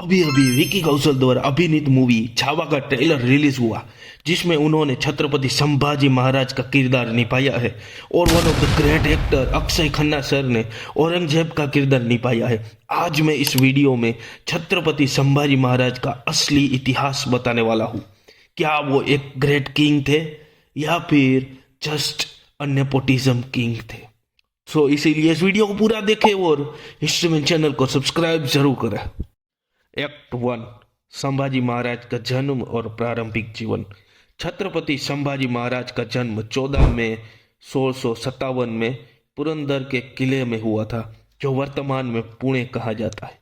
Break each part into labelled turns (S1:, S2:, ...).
S1: अभी अभी विकी कौशल द्वारा अभिनीत मूवी छावा का ट्रेलर रिलीज हुआ, जिसमें उन्होंने छत्रपति संभाजी महाराज का किरदार निभाया है और one of the great actor Akshay Khanna sir ने औरंगजेब का किरदार निभाया है। आज मैं इस वीडियो में छत्रपति संभाजी महाराज का असली इतिहास बताने वाला हूँ। क्या वो एक ग्रेट किंग थे या फिर जस्ट अ नेपोटिज्म किंग थे? सो इसीलिए इस वीडियो को पूरा देखें और हिस्ट्री में चैनल को सब्सक्राइब जरूर करें। एक्ट 1, संभाजी महाराज का जन्म और प्रारंभिक जीवन। छत्रपति संभाजी महाराज का जन्म 14 मई 1657 में पुरंदर के किले में हुआ था, जो वर्तमान में पुणे कहा जाता है।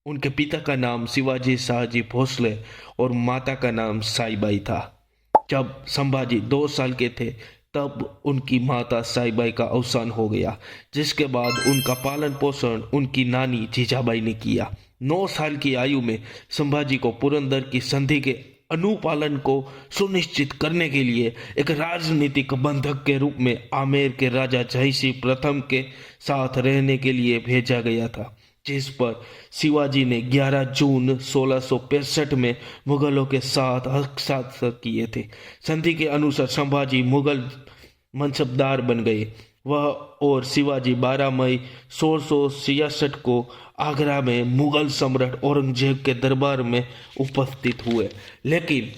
S1: उनके पिता का नाम शिवाजी शाहजी भोसले और माता का नाम साईबाई था। जब संभाजी 2 साल के थे तब उनकी माता साईबाई का अवसान हो गया, जिसके बाद उनका पालन पोषण उनकी नानी जीजाबाई ने किया। 9 साल की आयु में संभाजी को पुरंदर की संधि के अनुपालन को सुनिश्चित करने के लिए एक राजनीतिक बंधक के रूप में आमेर के राजा जयसिंह प्रथम के साथ रहने के लिए भेजा गया था, जिस पर शिवाजी ने 11 जून 1665 में मुगलों के साथ हस्ताक्षर किए थे। संधि के अनुसार संभाजी मुगल मनसबदार बन गए। वह और शिवाजी 12 मई 1666 को आगरा में मुगल सम्राट औरंगजेब के दरबार में उपस्थित हुए, लेकिन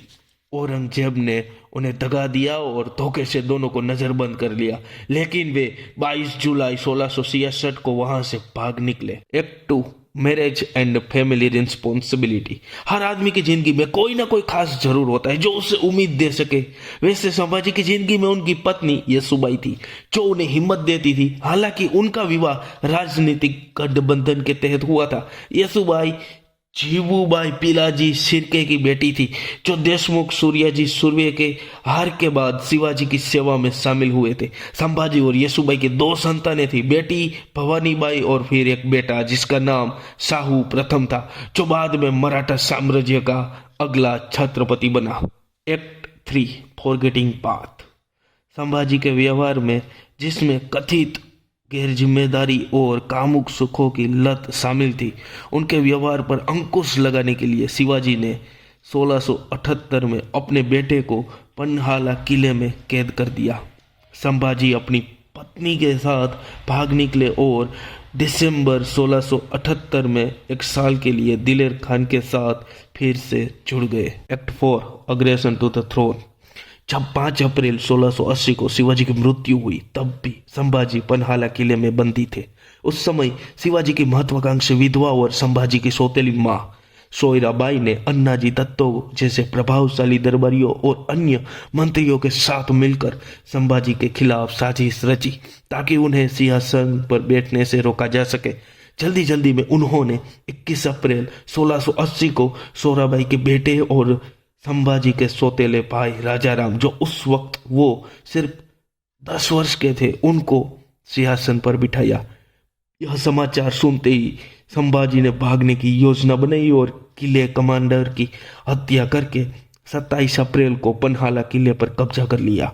S1: औरंगजेब ने उन्हें दगा दिया और धोखे से दोनों को नजरबंद कर लिया। लेकिन वे 22 जुलाई 1666 को वहां से भाग निकले। Act 2, marriage and family responsibility. हर आदमी की जिंदगी में कोई ना कोई खास जरूर होता है जो उसे उम्मीद दे सके। वैसे संभाजी की जिंदगी में उनकी पत्नी येसुबाई थी, जो उन्हें हिम्मत देती थी। हालांकि उनका विवाह राजनीतिक गठबंधन के तहत हुआ था। येसुबाई जीवूबाई पिलाजी शिर्के की बेटी थी, जो देशमुख सूर्याजी सुर्वे के हार के बाद शिवाजी की सेवा में शामिल हुए थे। संभाजी और येसुबाई की 2 संतानें थी, बेटी भवानीबाई और फिर एक बेटा जिसका नाम शाहू प्रथम था, जो बाद में मराठा साम्राज्य का अगला छत्रपति बना। Act 3, forgetting path. संभाजी के व्यवहार में, जिसमें कथित गैर जिम्मेदारी और कामुक सुखों की लत शामिल थी, उनके व्यवहार पर अंकुश लगाने के लिए शिवाजी ने 1678 में अपने बेटे को पन्हाला किले में कैद कर दिया। संभाजी अपनी पत्नी के साथ भाग निकले और दिसंबर 1678 में 1 साल के लिए दिलेर खान के साथ फिर से जुड़ गए। Act 4, aggression to the throne. जब 5 अप्रैल 1680 को शिवाजी की मृत्यु हुई, तब भी संभाजी पन्हाला किले में बंदी थे। उस समय शिवाजी की महत्वाकांक्षी विधवा और संभाजी की सौतेली मां सोयराबाई ने अन्नाजी दत्तो जैसे प्रभावशाली दरबारियों और अन्य मंत्रियों के साथ मिलकर संभाजी के खिलाफ साजिश रची, ताकि उन्हें सिंहासन पर बैठने से रोका जा सके। जल्दी जल्दी में उन्होंने 21 अप्रैल 1680 को सोयराबाई के बेटे और संभाजी के सौतेले भाई राजाराम, जो उस वक्त वो सिर्फ 10 वर्ष के थे, उनको सिंहासन पर बिठाया। यह समाचार सुनते ही संभाजी ने भागने की योजना बनाई और किले कमांडर की हत्या करके 27 अप्रैल को पन्हाला किले पर कब्जा कर लिया।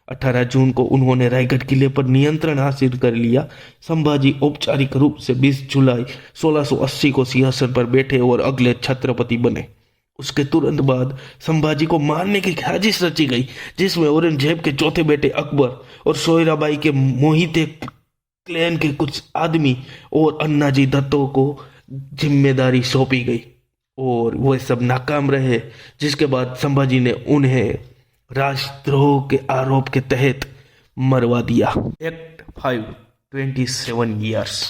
S1: 18 जून को उन्होंने रायगढ़ किले पर नियंत्रण हासिल कर लिया। संभाजी औपचारिक रूप से 20 जुलाई 1680 को सिंहासन पर बैठे और अगले छत्रपति बने। उसके तुरंत बाद संभाजी को मारने की साजिश रची गई, जिसमें औरंगजेब के चौथे बेटे अकबर और सोयराबाई के मोहिते क्लैन के कुछ आदमी और अन्नाजी दत्तो को जिम्मेदारी सौंपी गई और वह सब नाकाम रहे, जिसके बाद संभाजी ने उन्हें राजद्रोह के आरोप के तहत मरवा दिया। Act 5, 27 years.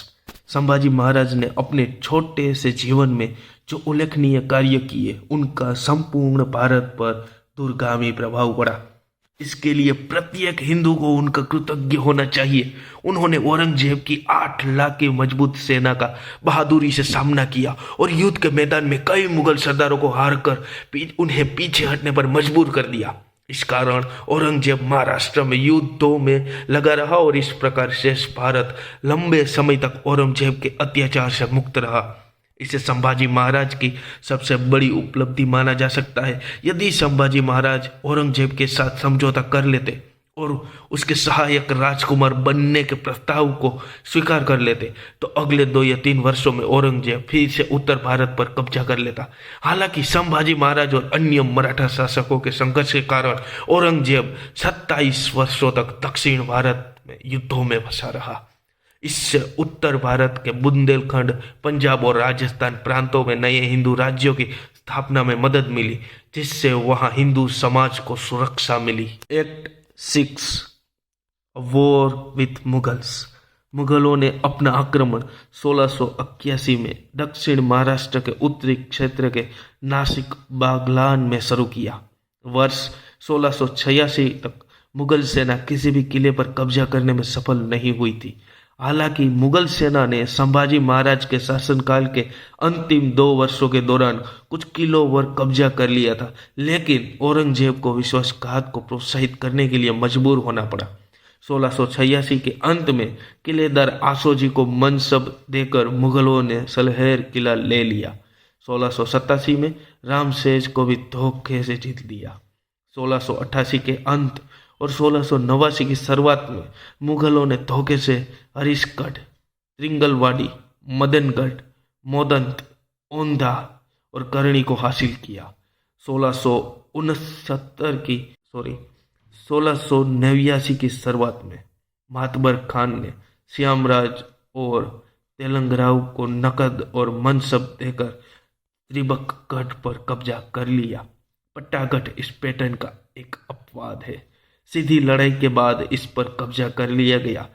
S1: संभाजी महाराज ने अपने छोटे से जीवन में जो उल्लेखनीय कार्य किए, उनका संपूर्ण भारत पर दूरगामी प्रभाव पड़ा। इसके लिए प्रत्येक हिंदू को उनका कृतज्ञ होना चाहिए। उन्होंने औरंगजेब की 8 लाख की मजबूत सेना का बहादुरी से सामना किया और युद्ध के मैदान में कई मुगल सरदारों को हारकर उन्हें पीछे हटने पर मजबूर कर दिया। इस कारण औरंगजेब महाराष्ट्र में युद्धों में लगा रहा और इस प्रकार शेष भारत लंबे समय तक औरंगजेब के अत्याचार से मुक्त रहा। इसे संभाजी महाराज की सबसे बड़ी उपलब्धि माना जा सकता है। यदि संभाजी महाराज औरंगजेब के साथ समझौता कर लेते और उसके सहायक राजकुमार बनने के प्रस्ताव को स्वीकार कर लेते तो अगले 2 या 3 वर्षों में औरंगजेब फिर से उत्तर भारत पर कब्जा कर लेता। हालांकि संभाजी महाराज और अन्य मराठा शासकों के संघर्ष के कारण औरंगजेब 27 वर्षों तक दक्षिण भारत में युद्धों में फंसा रहा। इससे उत्तर भारत के बुंदेलखंड, पंजाब और राजस्थान प्रांतों में नए हिंदू राज्यों की स्थापना में मदद मिली, जिससे वहां हिंदू समाज को सुरक्षा मिली। Act 6 war with Mughals. मुगलों ने अपना आक्रमण 1681 में दक्षिण महाराष्ट्र के उत्तरी क्षेत्र के नासिक बागलान में शुरू किया। वर्ष 1686 तक मुगल सेना किसी भी किले पर कब्जा करने में सफल नहीं हुई थी। हालांकि मुगल सेना ने संभाजी महाराज के शासनकाल के अंतिम 2 वर्षों के दौरान कुछ किलों पर कब्जा कर लिया था, लेकिन औरंगजेब को विश्वासघात को प्रोत्साहित करने के लिए मजबूर होना पड़ा। 1686 के अंत में किलेदार आसोजी को मनसब देकर मुगलों ने सलहेर किला ले लिया। 1687 में रामसेज को भी धोखे से जीत लिया। 1688 के अंत और 1689 की शुरुआत में मुगलों ने धोखे से हरिशगढ़, त्रिंगलवाड़ी, मदनगढ़, मोदंत, ओंधा और करणी को हासिल किया। 1689 की शुरुआत में मातबर खान ने श्यामराज और तेलंगराव को नकद और मनसब देकर त्रिबकगढ़ पर कब्जा कर लिया। पट्टागढ़ इस पैटर्न का एक अपवाद है। सीधी लड़ाई के बाद इस पर कब्जा कर लिया गया।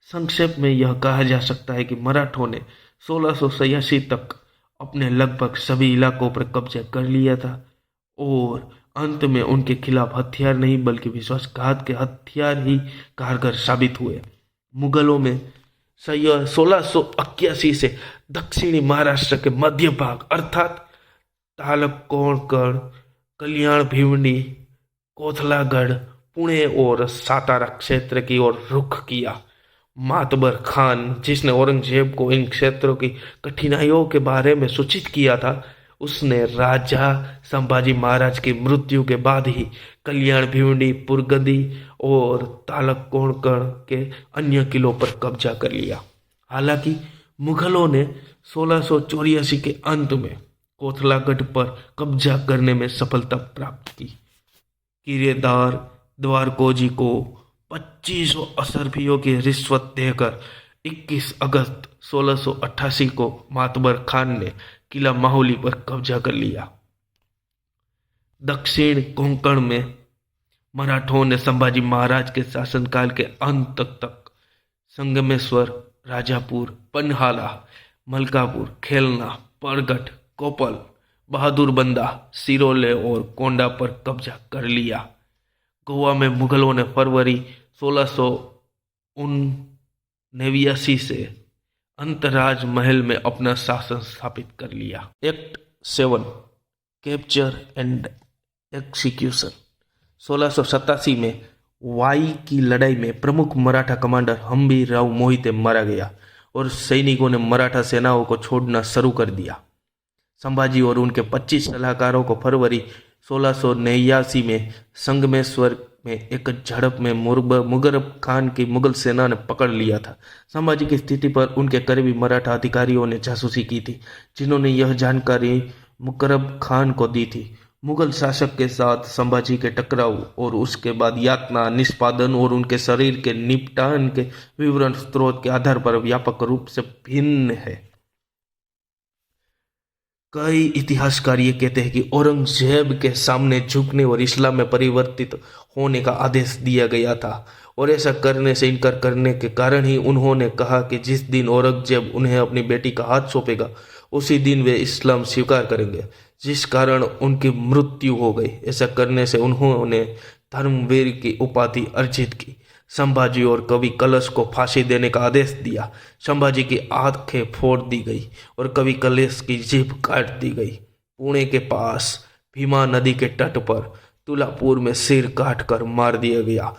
S1: संक्षेप में यह कहा जा सकता है कि मराठों ने 1686 तक अपने लगभग सभी इलाकों पर कब्जा कर लिया था और अंत में उनके खिलाफ हथियार नहीं बल्कि विश्वासघात के हथियार ही कारगर साबित हुए। मुगलों में 1681 से दक्षिणी महाराष्ट्र के मध्य भाग अर्थात तालकोणगढ़, कल्याण भिवंडी, कोथलागढ़, पुणे और सातारा क्षेत्र की ओर रुख किया। मातबर खान, जिसने औरंगजेब को इन क्षेत्रों की कठिनाइयों के बारे में सूचित किया था, उसने राजा संभाजी महाराज की मृत्यु के बाद ही कल्याण भिवंडी, पुरगदी और तालकोणगढ़ के अन्य किलों पर कब्जा कर लिया। हालांकि मुगलों ने 1684 के अंत में कोथलागढ़ पर कब्जा करने में सफलता प्राप्त की। किरेदार द्वारकोजी को 2500 अशरफियों की रिश्वत देकर 21 अगस्त 1688 को मातबर खान ने किला माहुली पर कब्जा कर लिया। दक्षिण कोंकण में मराठों ने संभाजी महाराज के शासनकाल के अंत तक संगमेश्वर, राजापुर, पन्हाला, मलकापुर, खेलना, परगट, कोपल, बहादुरबंदा, सिरोले और कोंडा पर कब्जा कर लिया। गोवा में मुगलों ने फरवरी 1679 से अंतराज महल में अपना शासन स्थापित कर लिया। Act 7 capture and execution. 1687 में वाई की लड़ाई में प्रमुख मराठा कमांडर हम्बी राव मोहिते मारा गया और सैनिकों ने मराठा सेनाओं को छोड़ना शुरू कर दिया। संभाजी और उनके 25 सलाहकारों को फरवरी 1689 में संगमेश्वर में एक झड़प में मुगरब खान की मुगल सेना ने पकड़ लिया था। संभाजी की स्थिति पर उनके करीबी मराठा अधिकारियों ने जासूसी की थी, जिन्होंने यह जानकारी मुकरब खान को दी थी। मुगल शासक के साथ संभाजी के टकराव और उसके बाद यातना, निष्पादन और उनके शरीर के निपटान के विवरण स्रोत के आधार पर व्यापक रूप से भिन्न है। कई इतिहासकार ये कहते हैं कि औरंगजेब के सामने झुकने और इस्लाम में परिवर्तित होने का आदेश दिया गया था और ऐसा करने से इनकार करने के कारण ही उन्होंने कहा कि जिस दिन औरंगजेब उन्हें अपनी बेटी का हाथ सौंपेगा उसी दिन वे इस्लाम स्वीकार करेंगे, जिस कारण उनकी मृत्यु हो गई। ऐसा करने से उन्होंने धर्मवीर की उपाधि अर्जित की। संभाजी और कवि कलश को फांसी देने का आदेश दिया। संभाजी की आंखें फोड़ दी गई और कवि कलश की जीभ काट दी गई। पुणे के पास भीमा नदी के तट पर तुलापुर में सिर काट कर मार दिया गया।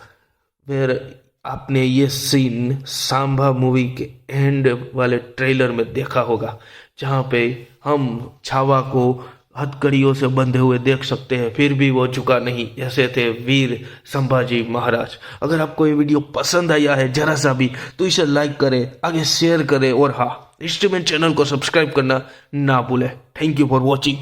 S1: फिर आपने ये सीन सांभा मूवी के एंड वाले ट्रेलर में देखा होगा, जहाँ पे हम छावा को हथकड़ियों से बंधे हुए देख सकते हैं, फिर भी वो झुका नहीं। ऐसे थे वीर संभाजी महाराज। अगर आपको ये वीडियो पसंद आया है जरा सा भी तो इसे लाइक करें, आगे शेयर करें और हाँ, हिस्ट्री मैन चैनल को सब्सक्राइब करना ना भूलें। Thank you for watching.